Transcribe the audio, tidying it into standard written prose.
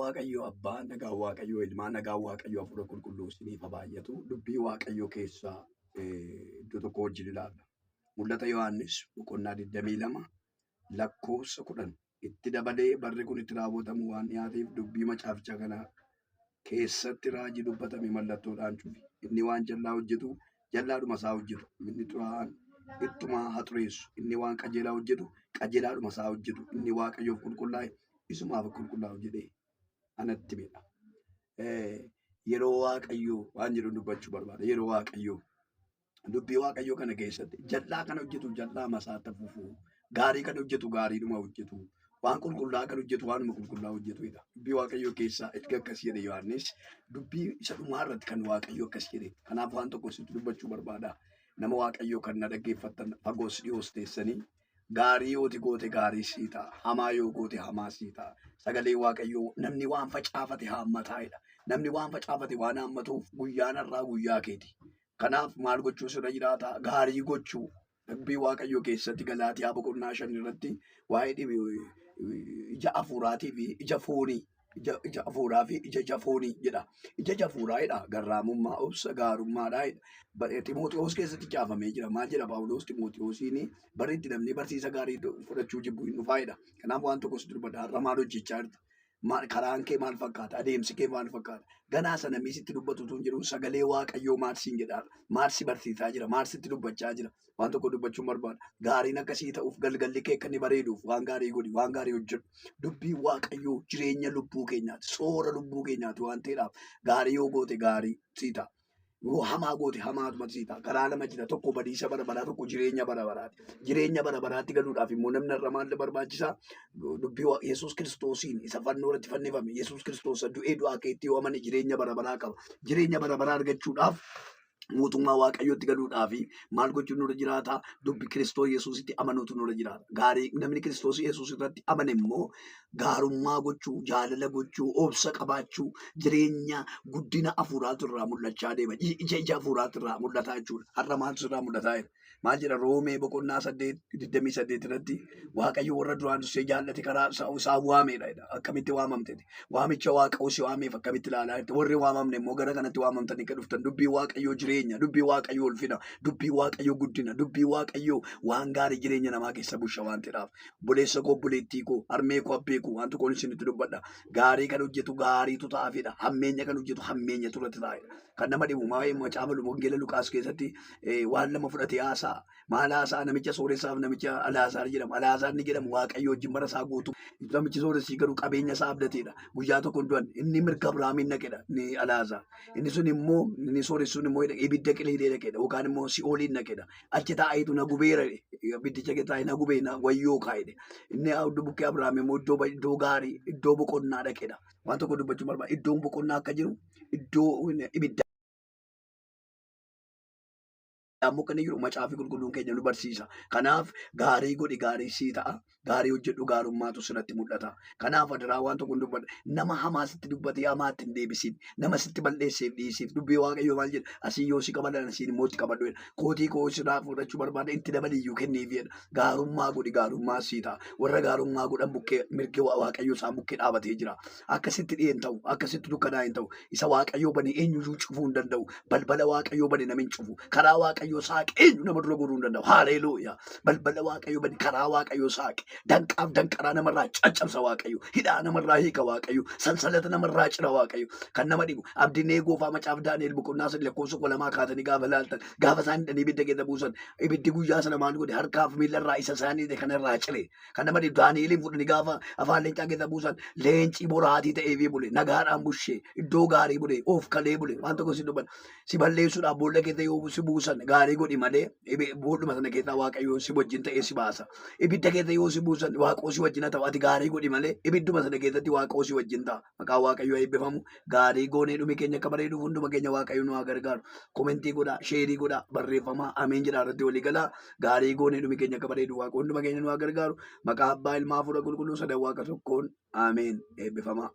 Waaqayyo Abbaa, nagaa Waaqayyo Ilmaa, nagaa Waaqayyo Hafuura Qulqulluu isiniif haa baay'atu. Dubbii Waaqayyo keessaa iddoo tokko wajjin ilaalla. Mul'ata Yohaannis boqonnaa 22 lakkoofsa 10 itti dabalee barri kun itti raawwatamu waan dhiyaateef dubbii macaafichaa kana keessatti raajii dubbatame mallattoodhaan cufi. Inni waan jal'aa hojjetu jal'aadhuma isaa hojjetu. Inni xuraa'aan ittuma haa xureessu. Inni waan qajeelaa hojjetu qajeelaadhuma isaa hojjetu. Inni Waaqayyoof qulqullaa'e isumaaf qulqullaa'u jedhee anatti midha. Yeroo Waaqayyoo waan jedhu dubbachuu barbaada. Yeroo Waaqayyoo dubbii Waaqayyoo kana keessatti jal'aa kan hojjetu jal'aa masaatti fufuu, gaarii kan hojjetu gaariidhuma hojjetu, waan qulqullaa'aa kan hojjetu waanuma qulqullaa'aa hojjetudha. Dubbii Waaqayyoo keessaa erga akkas jedhe Yohaannis dubbii isa dhumaa irratti kan Waaqayyoo akkas jedhe. Kanaaf waan tokko sitti dubbachuu barbaada. Nama Waaqayyoo kan na dhaggeeffattan fagoos dhiyoos teessanii gaarii yooti goote gaarii sii ta'a. Hamaa yoo goote hamaa sii ta'a. Sagalee Waaqayyoo namni waan facaafate haammataa'edha. Namni waan facaafate waan haammatuuf guyyaan har'aa guyyaa keeti. Kanaaf maal gochuu sirra jiraata? Gaarii gochuu. Dubbii Waaqayyoo keessatti Galaatiyaa boqonnaa 5 irratti waa'ee ija hafuuraatii fi ija foonii. Ija hafuuraa fi ija foonii jedha. Ija hafuuraadha. Garraamummaa, obsa, gaarummaadha. Ximooxiyoos keessatti caafamee jira. Maal jedha Phaawulos Ximooxiyoosiin barri itti namni barsiisa gaarii fudhachuu jibbu hin dhufaa'edha. Kanaaf waan tokko si dubbata. Har'a maal hojjechaa jirta? Karaan kee maal fakkaata? Adeemsi kee maal fakkaata? Ganaa sana miisitti dubbatutu hin jiru. Sagalee Waaqayyoo maal siin jedhaa? Maal si barsiisaa jira? Maal sitti dubbachaa jira? Waan tokko dubbachuun barbaada. Gaariin akkasii ta'uuf galgalli kee akka inni bareeduuf waan gaarii godhi, waan gaarii hojjedhu. Dubbiin Waaqayyoo jireenya lubbuu keenyaati. Soora lubbuu keenyaati waan ta'eedhaaf gaarii yoo goote gaarii sii ta'a. Yoo hamaa goote hamaatuma sii ta'a. Karaa lama jira. Tokko badiisa bara baraa, tokko jireenya bara baraati. Jireenya bara baraatti galuudhaaf immoo namni irra maal barbaachisaa? Dubbii Yesuus Kiristoosiin isa fannoo irratti fannifame. Yesuus Kiristoos du'ee du'aa keetti yoo amane jireenya bara baraa qaba. Jireenya bara baraa argachuudhaaf mootummaa Waaqayyootti galuudhaaf maal gochuun nurra jiraata? Dubbii Kiristoos Yesuusitti amanuutu nurra jiraata. Gaarii namni Kiristoos Yesuus irratti amane immoo gaarummaa gochuu, jaalala gochuu, obsa qabaachuu, jireenya guddina hafuuraatu irraa mul'achaa deema. Ija hafuuraatu irraa mul'ataa jechuudha. Har'a maaltu irraa mul'ataa jira? Maal jedha Roomee boqonnaa 8:28 irratti Waaqayyo warra duraan dursee jaallate karaa isaa waameedha. Akkamitti waamamte? Waamicha Waaqayyoo si waameef akkamitti ilaalaa jirta? Warri waamamne immoo gara kanatti waamamtanii akka dhuftan dubbii Waaqayyoo jireenya, dubbii Waaqayyoo ulfina, dubbii Waaqayyoo guddina, dubbii Waaqayyoo waan gaarii jireenya namaa keessa busha waan ta'eedhaaf. Buleessa koo buleettii koo, harmee koo abbee koo waan tokkoon isinitti dubbadha. Gaarii kan hojjetu gaariitu ta'aafidha. Hammeenya kan hojjetu hammeenyatu irratti taa'edha. Kan nama dhibu macaafa Wangeela Luqaas keessatti waan lama fudhatee haasa'a. Maal haasa'a? Namicha sooressaaf namicha Alaazaar jedhama. Alaazaar ni jedhamu Waaqayyo wajjin bara isaa guutu. Namichi sooressii garuu qabeenya isaa abdateedha. Guyyaa tokko hin du'an inni mirga Abrahaamiin dhaqedha ni Alaazaar. Inni sun immoo inni sooressuun immoo ibidda qileedee dhaqedha yookaan immoo si'ooliin dhaqedha. Achi taa'eetu na gubeera ibiddicha taa'ee na gubee na wayyoo kaa'edha. Inni bukkee Abrahaam immoo iddoo gaarii iddoo boqonnaa dhaqedha. Waan tokko dubbachuu barbaada. Iddoon boqonnaa akka jiru iddoo ibidda. Ammoo kan jiru macaafi qulqulluun keenya nu barsiisa. Kanaaf gaarii godhi gaarii sii ta'a. Gaarii hojjedhu gaarummaatu sirratti mul'ata. Kanaaf adiraa waan tokko dubbadha. Nama hamaa sitti dubbatee hamaatti hin deebisiin. Nama sitti balleesseef dhiisiif. Dubbii Waaqayyoo maal jedha? Asii yoo si qabadan asiin immoo itti qabadhu jedha. Kootii koo sirraa fudhachuu barbaada itti dabaliyyuu kenniif jedha. Gaarummaa godhi gaarummaa sii ta'a. Warra gaarummaa godhan bukkee mirgi Waaqayyoo isaan bukkee dhaabatee jira. Akkasitti dhiyeen ta'u, akkasitti dukkanaa hin ta'u. Isa Waaqayyoo bane eenyuyyuu cufuu hin danda'u. Balbala Waaqayyoo bane nama hin cufu. Karaa Waaqayyoo saaqe eenyu nama dura godhuu hin danda'u. Haalelooyaa. Balbala Waaqayyoo bane karaa Waaqayyoo saaqe. Danqaaf danqaraa namarraa caccabsa Waaqayyo. Hidhaa namarraa hiika Waaqayyo. Sansalata namarraa cira Waaqayyo. Kan nama dhibu abdiin eegoofaa macaaf Daani'el boqonnaa 8 lakkoofsa 2 kaatanii gaafa laaltan gaafa isaan hidhanii ibidda keessa buusan ibiddi guyyaa sana maal godhe harkaaf miilarraa isa isaanii kanarraa cire. Kan nama dhibu Daani'eliin fudhanii gaafa afaan leencaa keessa buusan leencii boraatii ta'eefii bule nagaadhaan bushee iddoo gaarii bule of kalee bule waan tokko si dubban si balleessuudhaaf boolla keessa yoo si buusan gaarii godhi malee boolluma sana keessaa Waaqayyo si wajjin ta'ee si baasa. Ibidda keessa yoo si buusan Waaqoo si wajjin ta'u ati gaarii godhi malee ibidduma sana keessatti Waaqoo si wajjin ta'a. Maqaan Waaqayyoo eebbifamu. Gaarii goonee dhumi keenya akka bareeduuf hunduma keenya Waaqayyo nu haa gargaaru. Komentii godhaa, sheerii godhaa, barreeffamaa ameen jedhaa irratti walii galaa. Gaarii goonee dhumi keenya akka bareedu Waaqoo hunduma keenya nu haa gargaaru. Maqaa Abbaa Ilmaa Hafuura Qulqulluu sadan Waaqa tokkoon ameen eebbifamaa.